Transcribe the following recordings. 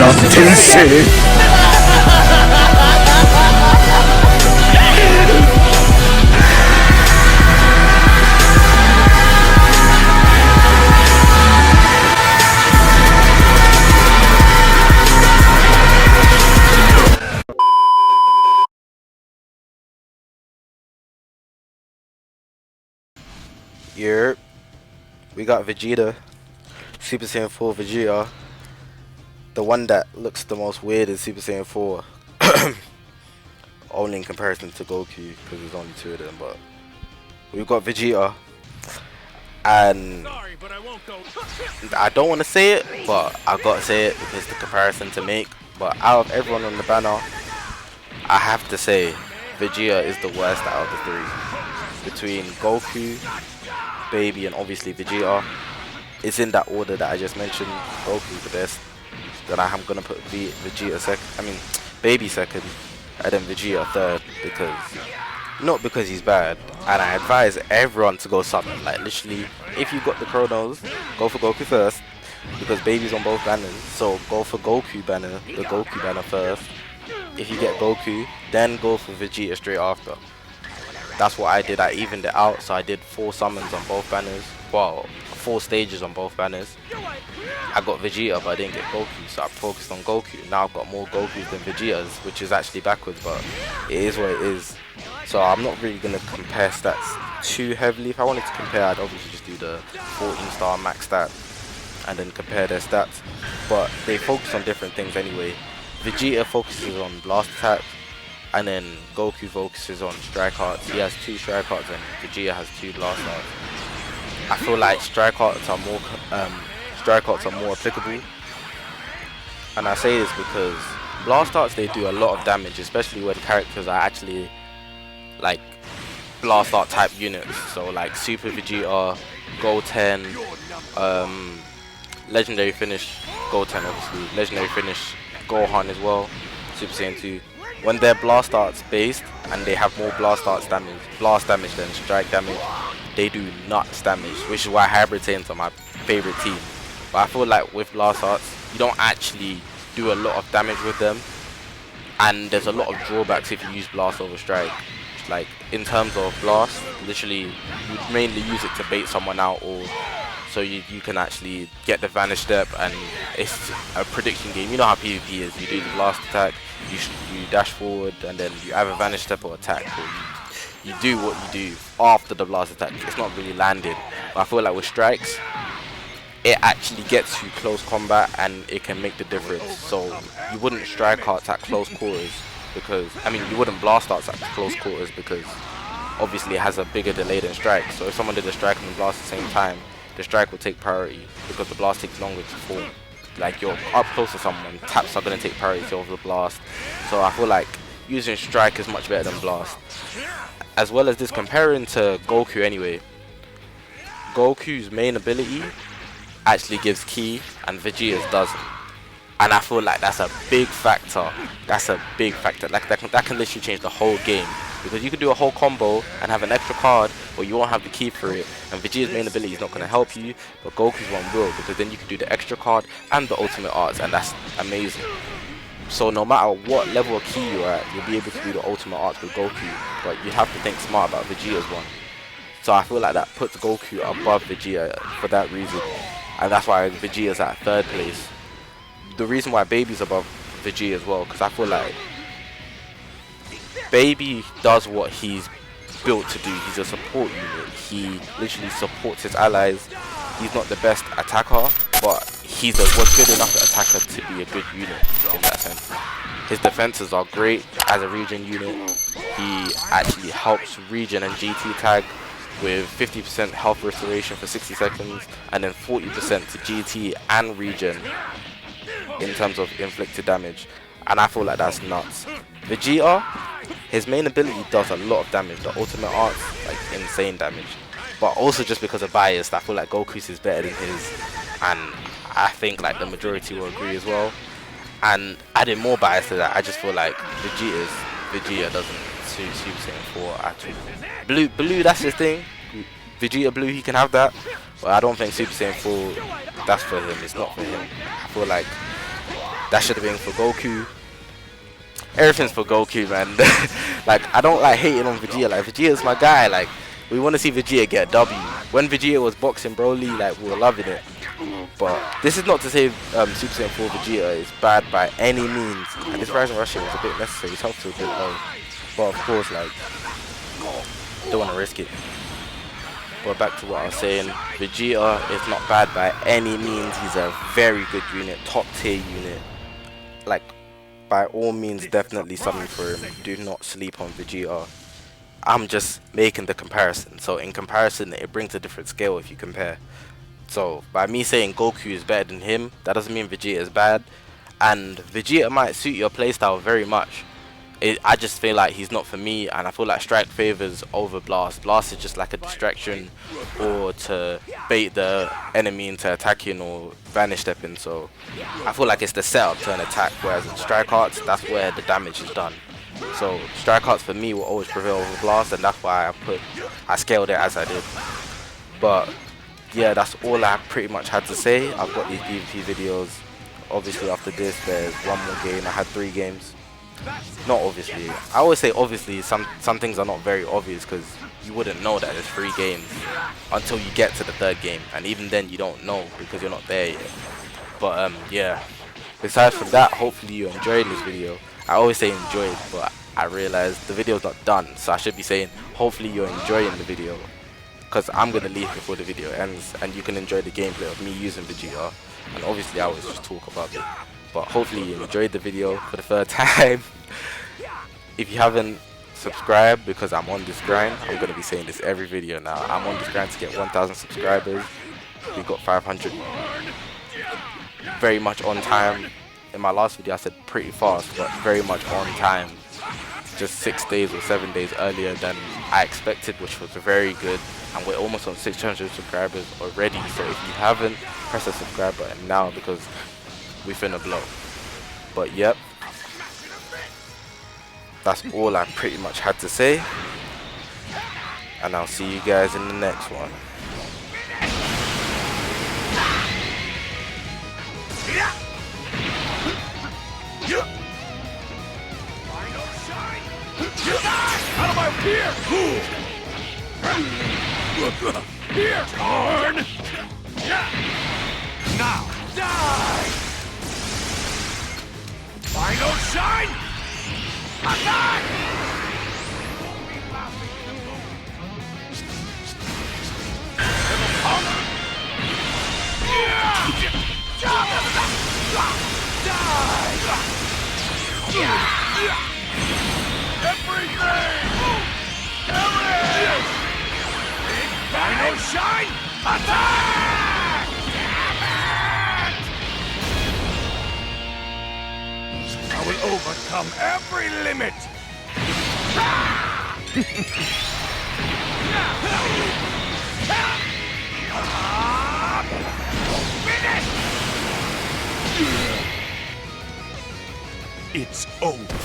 転生。Yep, we got Vegeta, Super Saiyan 4 Vegeta, the one that looks the most weird is Super Saiyan 4, only in comparison to Goku because there's only two of them. But we've got Vegeta, and I don't want to say it, but I gotta say it because the comparison to make. But out of everyone on the banner, I have to say Vegeta is the worst out of the three. Between Goku, Baby, and obviously Vegeta, it's in that order that I just mentioned. Goku the best, then I'm gonna put Vegeta second. I mean, Baby second, and then Vegeta third, because not because he's bad. And I advise everyone to go summon. Like literally, if you got the Chronos, go for Goku first, because Baby's on both banners. So go for Goku banner, the Goku banner first. If you get Goku, then go for Vegeta straight after. That's what I did. I evened it out, so I did 4 summons on both banners. Well, 4 stages on both banners. I got Vegeta, but I didn't get Goku, so I focused on Goku. Now I've got more Gokus than Vegetas, which is actually backwards, but it is what it is. So I'm not really going to compare stats too heavily. If I wanted to compare, I'd obviously just do the 14-star max stat and then compare their stats. But they focus on different things anyway. Vegeta focuses on blast attack, and then Goku focuses on strike arts. He has 2 strike arts and Vegeta has 2 blast arts. I feel like strike arts are more applicable, and I say this because blast arts, they do a lot of damage, especially when characters are actually like blast art type units. So like Super Vegeta, Goten, legendary finish Goten, obviously legendary finish Gohan as well, Super Saiyan 2. When they're blast arts based and they have more blast damage than strike damage, they do nuts damage, which is why Hybrid Saiyans are my favorite team. But I feel like with blast arts, you don't actually do a lot of damage with them, and there's a lot of drawbacks if you use blast over strike. Like in terms of blast, literally you mainly use it to bait someone out, or so you can actually get the vanish step, and it's a prediction game. You know how PvP is. You do the blast attack, you dash forward, and then you either vanish step or attack, or you do what you do after the blast attack. It's not really landed. But I feel like with strikes, it actually gets you close combat and it can make the difference. So you wouldn't strike arts at close quarters, because I mean you wouldn't blast arts at close quarters because obviously it has a bigger delay than strike. So if someone did a strike and the blast at the same time, the strike will take priority because the blast takes longer to form. Like you're up close to someone, taps are going to take priority over the blast. So I feel like using strike is much better than blast. As well as this, comparing to Goku anyway, Goku's main ability actually gives ki and Vegeta's doesn't. And I feel like that's a big factor. That's a big factor. Like that can literally change the whole game, because you could do a whole combo and have an extra card, but you won't have the key for it. And Vegeta's main ability is not going to help you, but Goku's one will, because then you can do the extra card and the ultimate arts, and that's amazing. So no matter what level of key you're at, you'll be able to do the ultimate arts with Goku, but you have to think smart about Vegeta's one. So I feel like that puts Goku above Vegeta for that reason, and that's why Vegeta's at 3rd place. The reason why Baby's above Vegeta as well, because I feel like Baby does what he's built to do. He's a support unit. He literally supports his allies. He's not the best attacker, but he's a good enough attacker to be a good unit in that sense. His defenses are great as a regen unit. He actually helps regen and GT tag with 50% health restoration for 60 seconds, and then 40% to GT and regen in terms of inflicted damage, and I feel like that's nuts. Vegeta, his main ability does a lot of damage. The ultimate arts, like insane damage. But also just because of bias, I feel like Goku's is better than his, and I think like the majority will agree as well. And adding more bias to that, I just feel like Vegeta doesn't suit Super Saiyan 4 at all. Blue, that's his thing. Vegeta Blue, he can have that, but I don't think Super Saiyan 4, that's for him. It's not for him. I feel like That should have been for Goku. Everything's for Goku, man. Like, I don't like hating on Vegeta. Like, Vegeta's my guy. Like, we want to see Vegeta get a W. When Vegeta was boxing Broly, like, we were loving it. But this is not to say Super Saiyan 4 Vegeta is bad by any means. And this Rising Rushing was a bit necessary. His health was a bit low. But of course, like, don't want to risk it. But back to what I was saying, Vegeta is not bad by any means. He's a very good unit, top tier unit. Like, by all means, definitely something for him. Do not sleep on Vegeta. I'm just making the comparison. So in comparison, it brings a different scale if you compare. So by me saying Goku is better than him, that doesn't mean Vegeta is bad. And Vegeta might suit your playstyle very much. I just feel like he's not for me, and I feel like Strike favors over Blast. Blast is just like a distraction or to bait the enemy into attacking or vanish stepping. So I feel like it's the setup to an attack, whereas in Strike Arts, that's where the damage is done. So Strike Arts for me will always prevail over Blast, and that's why I scaled it as I did. But yeah, that's all I pretty much had to say. I've got these PvP videos. Obviously after this there's one more game. I had 3 games. Not obviously. I always say obviously, some things are not very obvious because you wouldn't know that there's 3 games until you get to the 3rd game, and even then you don't know because you're not there yet. But yeah, besides from that, hopefully you're enjoying this video. I always say enjoyed, but I realized the video's not done, so I should be saying hopefully you're enjoying the video, because I'm gonna leave before the video ends and you can enjoy the gameplay of me using Vegeta, and obviously I always just talk about it. But hopefully you enjoyed the video for the 3rd time. If you haven't subscribed, because I'm on this grind, I'm going to be saying this every video now. I'm on this grind to get 1,000 subscribers. We got 500 very much on time. In my last video I said pretty fast, but very much on time. Just 6 days or 7 days earlier than I expected, which was very good. And we're almost on 600 subscribers already. So if you haven't, press the subscribe button now because we finna blow. But yep, that's all I pretty much had to say, and I'll see you guys in the next one. Out of my fear! Here, turn! Now, die! Final shine! Attack! Everything! Final shine! Attack! I will overcome every limit! It's over.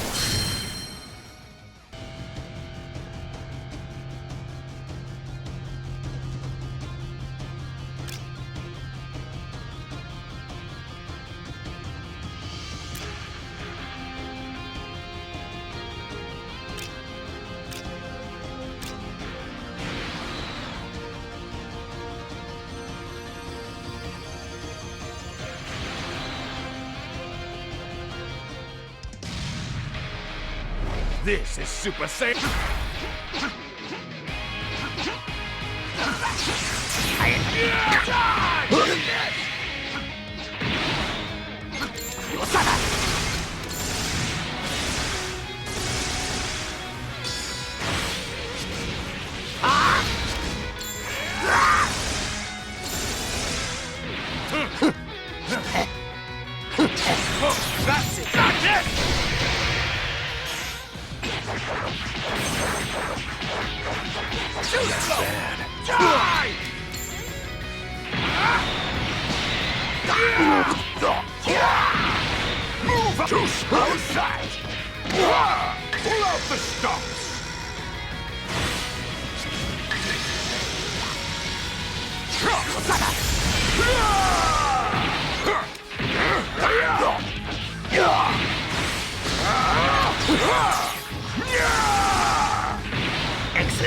This is Super Saiyan. That's it! That's it! Bad. Die! Move to slow side! Pull out the stops!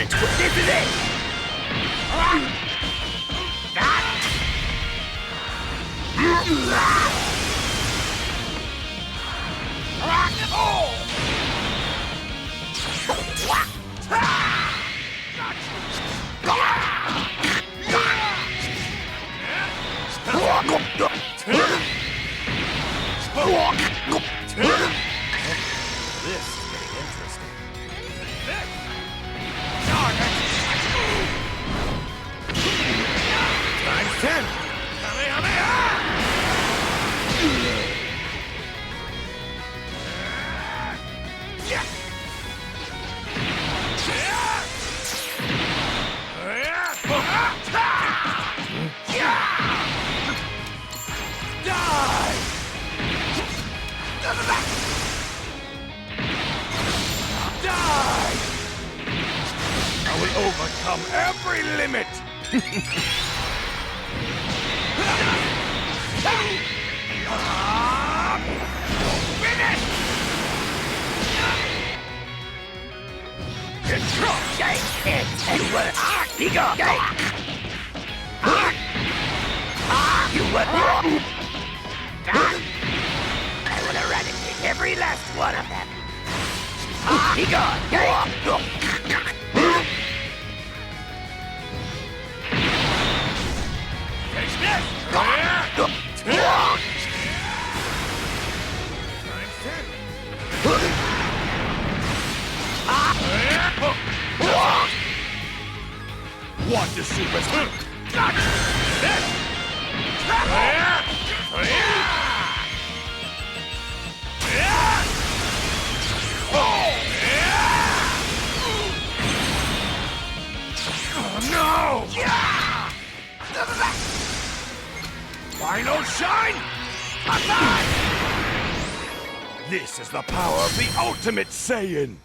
it! This is it! This is getting interesting. Times 10! I will overcome every limit! Finish! Control! You will be gone! You will... I will eradicate every last one of them! Be gone! Take this! Want the Super Saiyan? This! No! Final shine! Attack! This is the power of the ultimate Saiyan!